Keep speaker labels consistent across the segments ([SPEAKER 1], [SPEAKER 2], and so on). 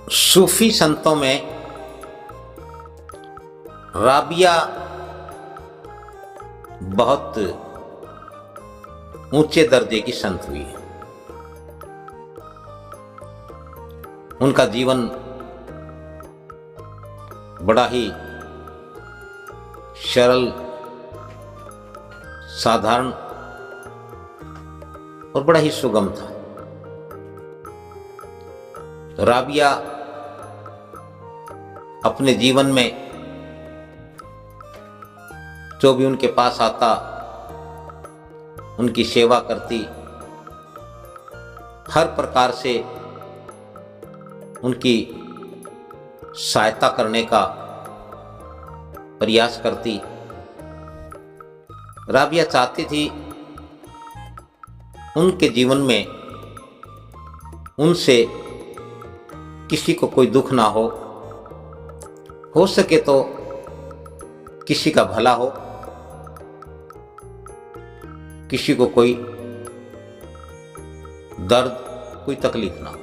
[SPEAKER 1] सूफी संतों में राबिया बहुत ऊंचे दर्जे की संत हुई है। उनका जीवन बड़ा ही सरल, साधारण और बड़ा ही सुगम था। राबिया अपने जीवन में जो भी उनके पास आता उनकी सेवा करती, हर प्रकार से उनकी सहायता करने का प्रयास करती। राबिया चाहती थी उनके जीवन में उनसे किसी को कोई दुख ना हो सके तो किसी का भला हो, किसी को कोई दर्द, कोई तकलीफ ना हो।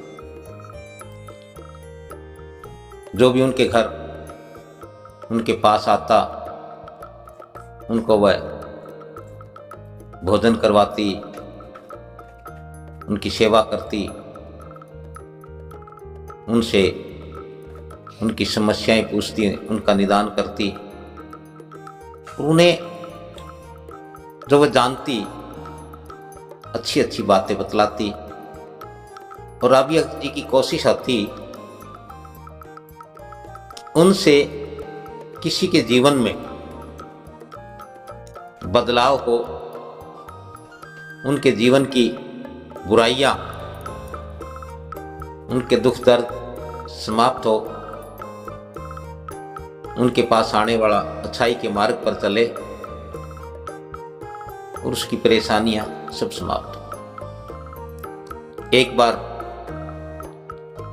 [SPEAKER 1] जो भी उनके घर उनके पास आता उनको वह भोजन करवाती, उनकी सेवा करती, उनसे उनकी समस्याएं पूछती, उनका निदान करती। उन्हें जो वह जानती अच्छी अच्छी बातें बतलाती। और राबिया जी की कोशिश आती उनसे किसी के जीवन में बदलाव हो, उनके जीवन की बुराइयां, उनके दुख दर्द समाप्त हो, उनके पास आने वाला अच्छाई के मार्ग पर चले और उसकी परेशानियां सब समाप्त हो। एक बार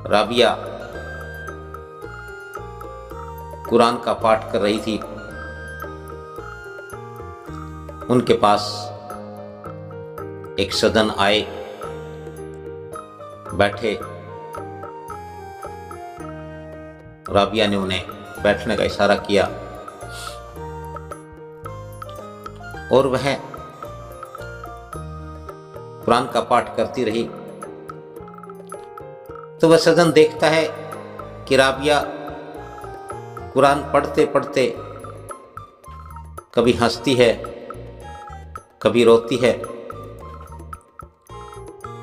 [SPEAKER 1] राबिया कुरान का पाठ कर रही थी। उनके पास एक सज्जन आए, बैठे। राबिया ने उन्हें बैठने का इशारा किया और वह कुरान का पाठ करती रही। तो वह सज्जन देखता है कि राबिया कुरान पढ़ते पढ़ते कभी हंसती है, कभी रोती है,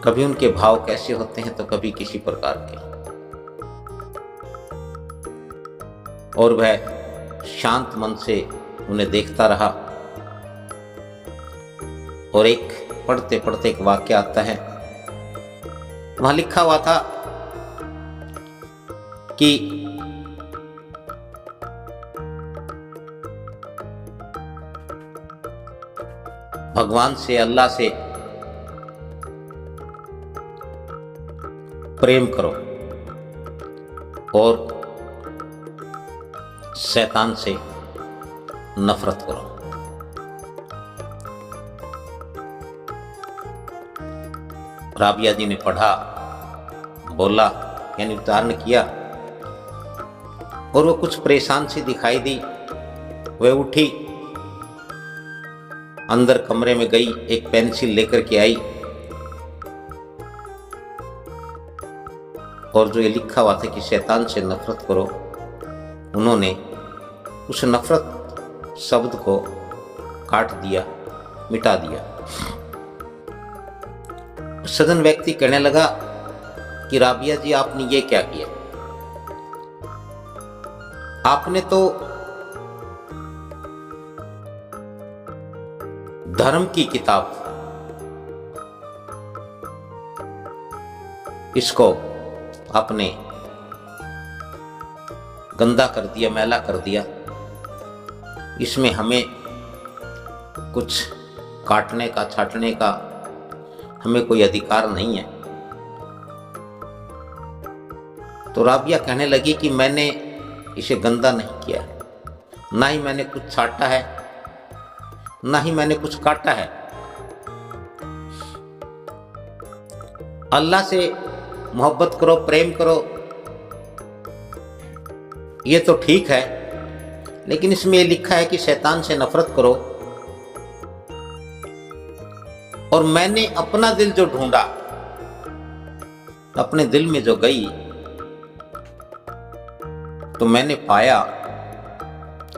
[SPEAKER 1] कभी उनके भाव कैसे होते हैं तो कभी किसी प्रकार के। और वह शांत मन से उन्हें देखता रहा। और एक पढ़ते पढ़ते एक वाक्य आता है। वहां लिखा हुआ था कि भगवान से, अल्लाह से प्रेम करो और शैतान से नफरत करो। राबिया जी ने पढ़ा, बोला, यानी उच्चारण किया और वो कुछ परेशान सी दिखाई दी। वह उठी, अंदर कमरे में गई, एक पेंसिल लेकर के आई और जो ये लिखा हुआ था कि शैतान से नफरत करो, उन्होंने उस नफरत शब्द को काट दिया, मिटा दिया। सज्जन व्यक्ति कहने लगा कि राबिया जी आपने ये क्या किया? आपने तो धर्म की किताब इसको आपने गंदा कर दिया, मैला कर दिया। इसमें हमें कुछ काटने का, छाटने का हमें कोई अधिकार नहीं है। तो राबिया कहने लगी कि मैंने इसे गंदा नहीं किया है, ना ही मैंने कुछ छाटा है, ना ही मैंने कुछ काटा है। अल्लाह से मोहब्बत करो, प्रेम करो, ये तो ठीक है, लेकिन इसमें ये लिखा है कि शैतान से नफरत करो। और मैंने अपना दिल जो ढूंढा, अपने दिल में जो गई, तो मैंने पाया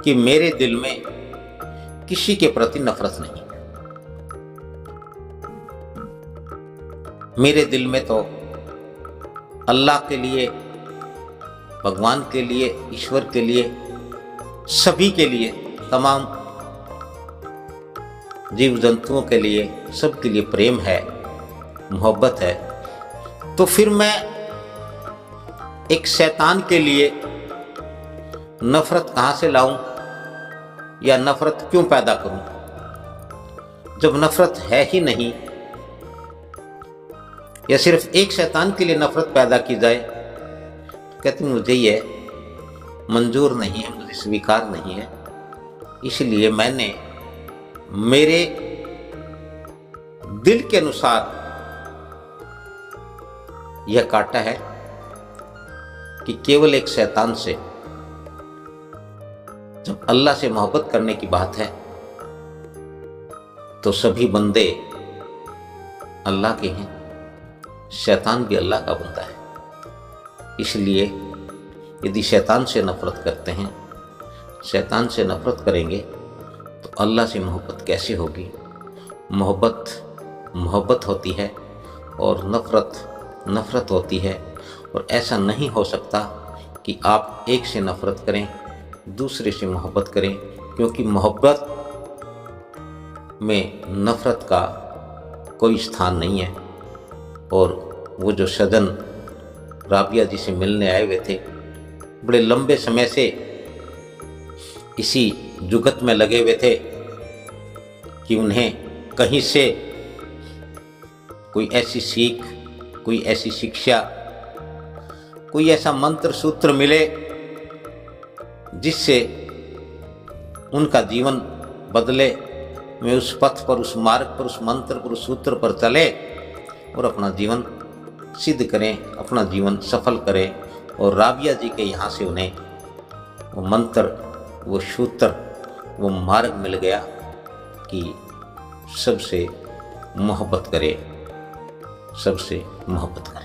[SPEAKER 1] कि मेरे दिल में किसी के प्रति नफरत नहीं। मेरे दिल में तो अल्लाह के लिए, भगवान के लिए, ईश्वर के लिए, सभी के लिए, तमाम जीव जंतुओं के लिए, सबके लिए प्रेम है, मोहब्बत है। तो फिर मैं एक शैतान के लिए नफरत कहाँ से लाऊं या नफरत क्यों पैदा करूं, जब नफरत है ही नहीं। या सिर्फ एक शैतान के लिए नफरत पैदा की जाए, कहते मुझे ये मंजूर नहीं है, मुझे स्वीकार नहीं है। इसलिए मैंने मेरे दिल के अनुसार यह काटा है कि केवल एक शैतान से, जब अल्लाह से मोहब्बत करने की बात है तो सभी बंदे अल्लाह के हैं, शैतान भी अल्लाह का बंदा है। इसलिए यदि शैतान से नफरत करते हैं, शैतान से नफरत करेंगे तो अल्लाह से मोहब्बत कैसे होगी। मोहब्बत मोहब्बत होती है और नफरत नफरत होती है। और ऐसा नहीं हो सकता कि आप एक से नफरत करें, दूसरे से मोहब्बत करें, क्योंकि मोहब्बत में नफरत का कोई स्थान नहीं है। और वो जो सजन राबिया जी से मिलने आए हुए थे, बड़े लंबे समय से इसी जुगत में लगे हुए थे कि उन्हें कहीं से कोई ऐसी सीख, कोई ऐसी शिक्षा, कोई ऐसा मंत्र सूत्र मिले जिससे उनका जीवन बदले। वे उस पथ पर, उस मार्ग पर, उस मंत्र पर, उस सूत्र पर चले और अपना जीवन सिद्ध करें, अपना जीवन सफल करें। और राबिया जी के यहाँ से उन्हें वो मंत्र, वो सूत्र, वो मार्ग मिल गया कि सबसे मोहब्बत करें, सबसे मोहब्बत करें।